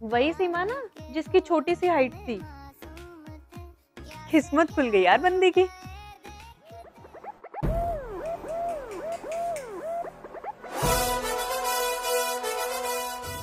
वही सीमा ना जिसकी छोटी सी हाइट थी। किस्मत खुल गई यार बंदी की।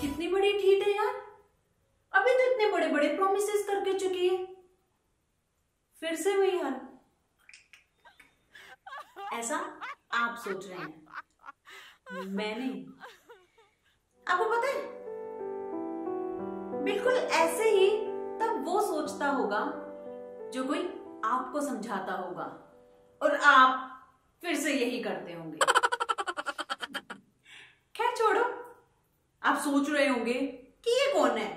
कितनी बड़ी ठीठ है यार, अभी तो इतने बड़े बड़े प्रोमिसेस करके चुकी है, फिर से वही हाल। ऐसा आप सोच रहे हैं, मैं नहीं। आपको पता है, बिल्कुल ऐसे ही तब वो सोचता होगा जो कोई आपको समझाता होगा, और आप फिर से यही करते होंगे। खैर छोड़ो, आप सोच रहे होंगे कि ये कौन है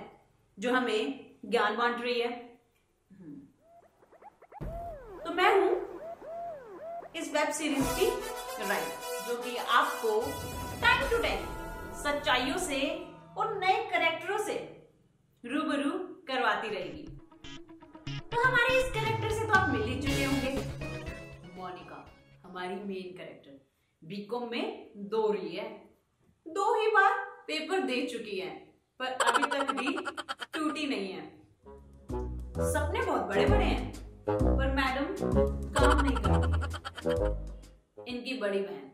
जो हमें ज्ञान बांट रही है। तो मैं हूं इस वेब सीरीज की राइटर, जो कि आपको टाइम टू टाइम सच्चाइयों से और नए कैरेक्टरों से रूबरू करवाती रहेगी। तो हमारे इस कैरेक्टर से तो आप मिल ही चुके होंगे। मोनिका हमारी मेन कैरेक्टर बीकॉम में 2 रही है, 2 ही बार पेपर दे चुकी है, पर अभी तक भी टूटी नहीं है। सपने बहुत बड़े बड़े हैं, पर मैडम काम नहीं करती। इनकी बड़ी बहन,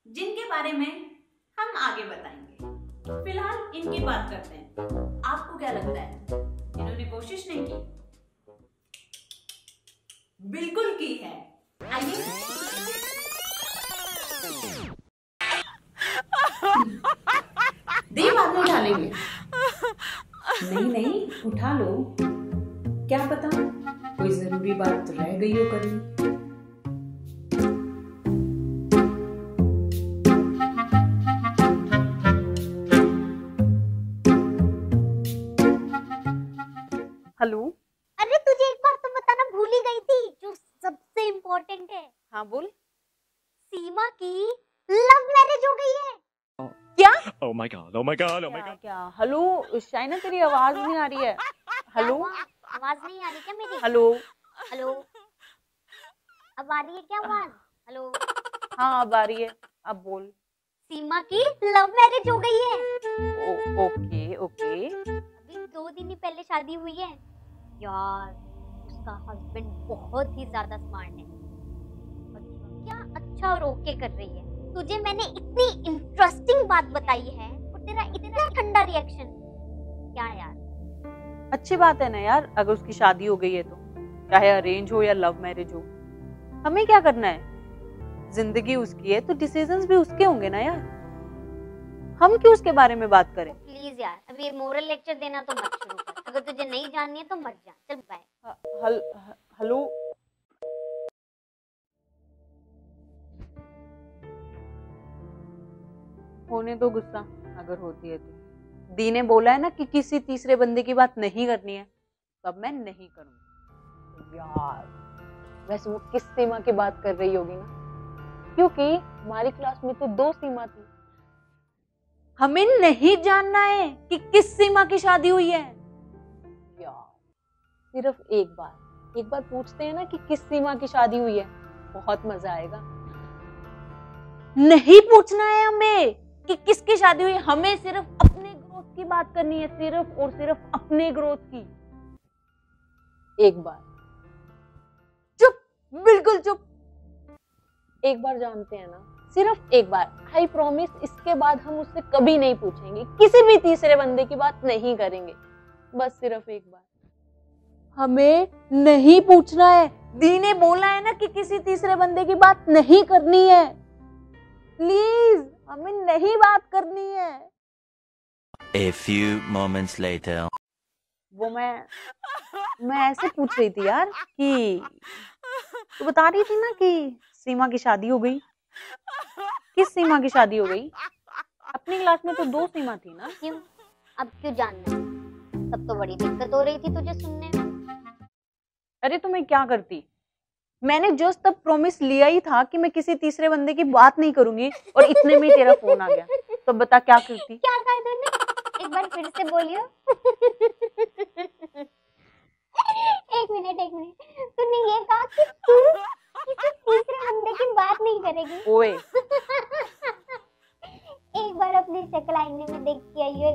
जिनके बारे में हम आगे बताएंगे, फिलहाल इनकी बात करते हैं। आपको क्या लगता है, इन्होंने कोशिश नहीं की? बिल्कुल की है। आइए देव बाद में उठा लेंगे। नहीं उठा लो, क्या पता कोई जरूरी बात तो रह गई हो करनी। हेलो। अरे तुझे एक बार तो बताना भूल ही गई थी, जो सबसे इम्पोर्टेंट है। हाँ बोल। सीमा की लव मैरिज हो गई है। क्या? Oh my god, oh my god, oh my god. क्या? हेलो शाइना, तेरी आवाज नहीं आ रही है। हेलो, आवाज नहीं आ रही क्या मेरी? हेलो। हेलो, अब आ रही है क्या आवाज? हेलो। हाँ अब आ रही है, अब बोल। सीमा की लव मैरिज हो गई है। Okay okay. अभी 2 दिन ही पहले शादी हुई है यार। उसका हस्बैंड बहुत ही ज्यादा स्मार्ट है। क्या अच्छा और ओके कर रही है। तुझे मैंने इतनी इंटरेस्टिंग बात बताई है और तेरा इतना ठंडा रिएक्शन, क्या यार? अच्छी बात है ना यार, अगर उसकी शादी हो गई है तो, चाहे अरेंज हो या लव मैरिज हो, हमें क्या करना है? जिंदगी उसकी है तो डिसीजंस भी उसके होंगे ना यार। हम क्यों उसके बारे में बात करें? प्लीज यार, अभी ये मोरल लेक्चर देना तो मत शुरू कर। अगर तुझे नहीं जाननी है तो मत जा, चल बाय। हेलो। होने दो गुस्सा, अगर होती है तो। दी ने बोला है ना कि किसी तीसरे बंदे की बात नहीं करनी है, तो अब मैं नहीं करूंगी। यार वैसे वो किस सीमा की बात कर रही होगी ना, क्योंकि हमारी क्लास में तो 2 सीमा थी। हमें नहीं जानना है कि किस सीमा की शादी हुई है। यार सिर्फ एक बार पूछते हैं ना कि किस सीमा की शादी हुई है, बहुत मजा आएगा। नहीं पूछना है हमें कि किसकी शादी हुई, हमें सिर्फ अपने ग्रोथ की बात करनी है, सिर्फ और सिर्फ अपने ग्रोथ की। एक बार चुप, बिल्कुल चुप। एक बार जानते हैं ना, सिर्फ एक बार। आई प्रॉमिस, इसके बाद हम उससे कभी नहीं पूछेंगे, किसी भी तीसरे बंदे की बात नहीं करेंगे। बस सिर्फ एक बार। हमें नहीं पूछना है। दी ने बोला है ना कि किसी तीसरे बंदे की बात नहीं करनी है। प्लीज, हमें नहीं बात करनी है। A few moments later. वो मैं ऐसे पूछ रही थी यार कि तू बता रही थी ना कि सीमा की शादी हो गई। किस सीमा की शादी हो गई? अपनी क्लास में तो 2 सीमा थी ना। क्यों? अब क्यों जानना? तब तो बड़ी दिक्कत हो रही थी तुझे सुनने में। अरे तो मैं क्या करती? मैंने जस्ट तब प्रॉमिस लिया ही था कि मैं किसी तीसरे बंदे की बात नहीं करूंगी, और इतने में तेरा फोन आ गया। तो बता क्या करती? क्या कहा तूने? एक बार फिर से बोलियो। एक मिनट। तूने ये कहा कि तू किसी तीसरे बंदे की बात नहीं करेगी? ओए एक बार अपनी शक्ल आईने में देख के आइयो,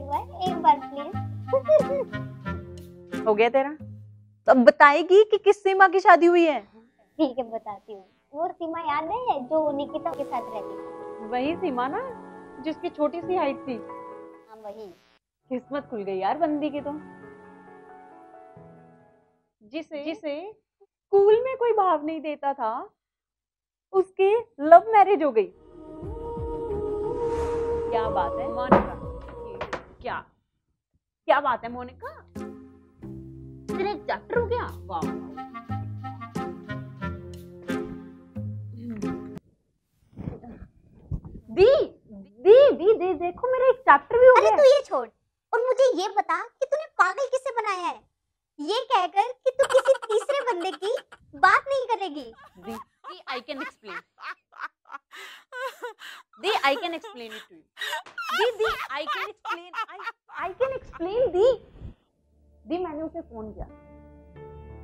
एक बार प्लीज। हो गया तेरा? तो अब बताएगी कि किस सीमा की शादी हुई है? ठीक है बताती हूँ। वो सीमा याद है जो निकिता के साथ रहती थी? वही सीमा ना जिसकी छोटी सी हाइट थी। हाँ वही। किस्मत खुल गई यार बंदी की तो। जिसे स्कूल में कोई भाव नहीं देता था, उसकी लव मैरिज हो गई। क्या बात है मोनिका, क्या बात है मोनिका, तेरा एक चैप्टर हो गया। वाह दी देखो मेरा एक चैप्टर भी हो अरे गया। तू ये छोड़ और मुझे ये बता कि तूने पागल किसे बनाया है, ये कहकर कि तू किसी तीसरे बंदे की बात नहीं करेगी। दी I can explain. The I can explain it to you. The I can explain. I can explain दी मैंने उसे फोन किया,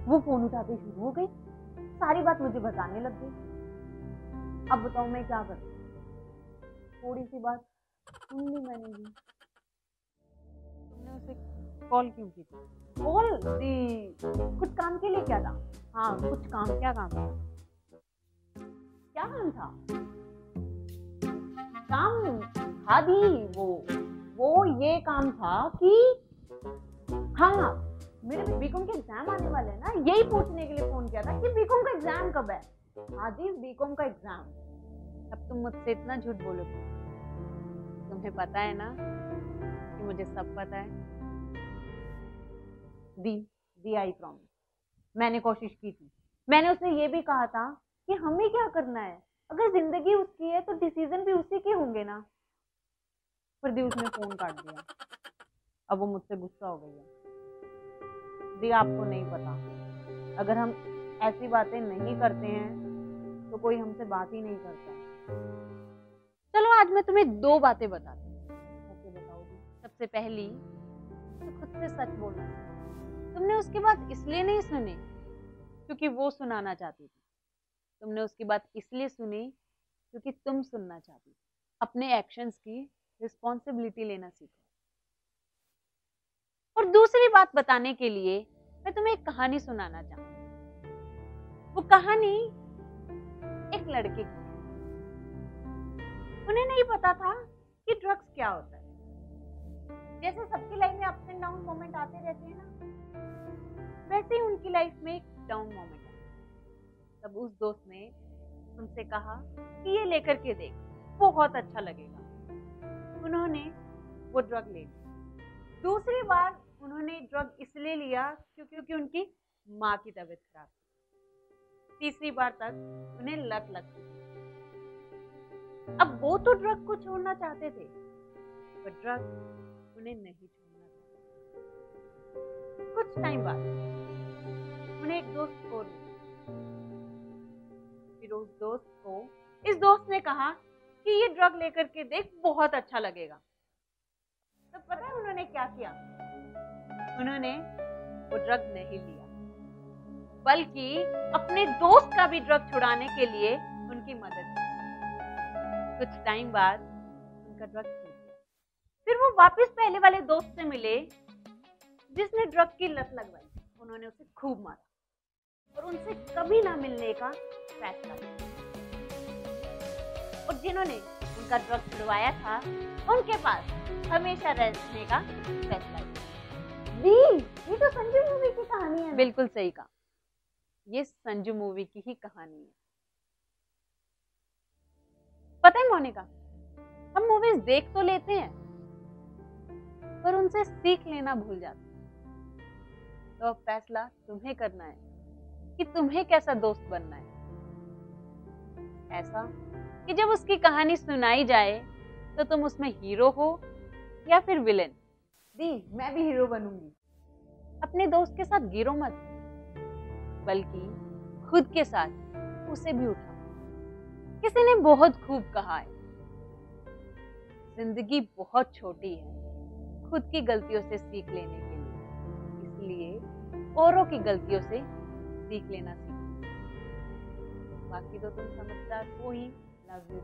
वो फोन उठाते शुरू हो गई, सारी बात मुझे बताने लग गई। अब बताओ मैं क्या करूं? थोड़ी सी बात सुन ली मैंने भी। तुमने उसे कॉल क्यों की थी? कॉल दी कुछ काम के लिए क्या था? हाँ कुछ काम। क्या काम था? काम था दी वो ये काम था कि हाँ मेरे बीकॉम के एग्जाम आने वाले हैं ना, यही पूछने के लिए फोन किया था कि बीकॉम का एग्जाम कब है। हाँ जी बीकॉम का एग्जाम। अब तुम मुझसे इतना झूठ बोलोगे? तुम्हें पता है ना कि मुझे सब पता है। दी आई प्रॉमिस, मैंने कोशिश की थी। मैंने उसे ये भी कहा था कि हमें क्या करना है, अगर जिंदगी उसकी है तो डिसीजन भी उसी के होंगे ना। पर दी उसने फोन काट दिया। अब वो मुझसे गुस्सा हो गई है। दी आपको नहीं पता, अगर हम ऐसी बातें नहीं करते हैं तो कोई हमसे बात ही नहीं करता। चलो आज मैं तुम्हें 2 बातें बताती हूँ। ओके बताओ दी। सबसे पहली तो खुद से सच बोलना। तुमने उसकी बात इसलिए नहीं सुनी क्योंकि वो सुनाना चाहती थी, तुमने उसकी बात इसलिए सुनी क्योंकि तुम सुनना चाहती थी। अपने एक्शंस की रिस्पॉन्सिबिलिटी लेना सीखो। और दूसरी बात बताने के लिए मैं तुम्हें एक कहानी सुनाना चाहूंगी। वो कहानी एक लड़के की। उन्हें नहीं पता था कि ड्रग्स क्या होता है। जैसे सबकी लाइफ में अप्स एंड डाउन मोमेंट आते रहते हैं ना, वैसे ही उनकी लाइफ में एक डाउन मोमेंट आया। तब उस दोस्त ने उनसे कहा कि ये लेकर के देख, बहुत अच्छा लगेगा। उन्होंने वो ड्रग ले ली। दूसरी बार उन्होंने ड्रग इसलिए लिया क्योंकि उनकी माँ की तबीयत खराब थी। तीसरी बार तक उन्हें लत लग गई। अब वो तो ड्रग को छोड़ना चाहते थे, पर ड्रग उन्हें नहीं छोड़ना था। कुछ टाइम बाद उन्हें एक दोस्त को फिर उस दोस्त को इस दोस्त ने कहा कि ये ड्रग लेकर के देख, बहुत अच्छा लगेगा। तो पता है उन्होंने क्या किया? उन्होंने वो ड्रग नहीं लिया, बल्कि अपने दोस्त का भी ड्रग छुड़ाने के लिए उनकी मदद की। कुछ टाइम बाद उनका ड्रग छूट गया। फिर वो वापस पहले वाले दोस्त से मिले जिसने ड्रग की लत लगवाई। उन्होंने उसे खूब मारा और उनसे कभी ना मिलने का फैसला किया। और जिन्होंने उनका ड्रग छुड़वाया था उनके पास हमेशा रहने का फैसला किया। दी, ये तो संजू मूवी की कहानी है। बिल्कुल सही कहा, ये संजू मूवी की ही कहानी है। पता है मोनिका, हम मूवीज देख तो लेते हैं पर उनसे सीख लेना भूल जाते हैं। तो अब फैसला तुम्हें करना है कि तुम्हें कैसा दोस्त बनना है। ऐसा कि जब उसकी कहानी सुनाई जाए तो तुम उसमें हीरो हो या फिर विलेन। दी, मैं भी हीरो बनूंगी। अपने दोस्त के साथ गिरो मत, बल्कि खुद के साथ उसे भी उठाओ। किसी ने बहुत खूब कहा है, जिंदगी बहुत छोटी है खुद की गलतियों से सीख लेने के लिए, इसलिए औरों की गलतियों से सीख लेना सीखो। बाकी तो तुम समझदार हो ही। Love you.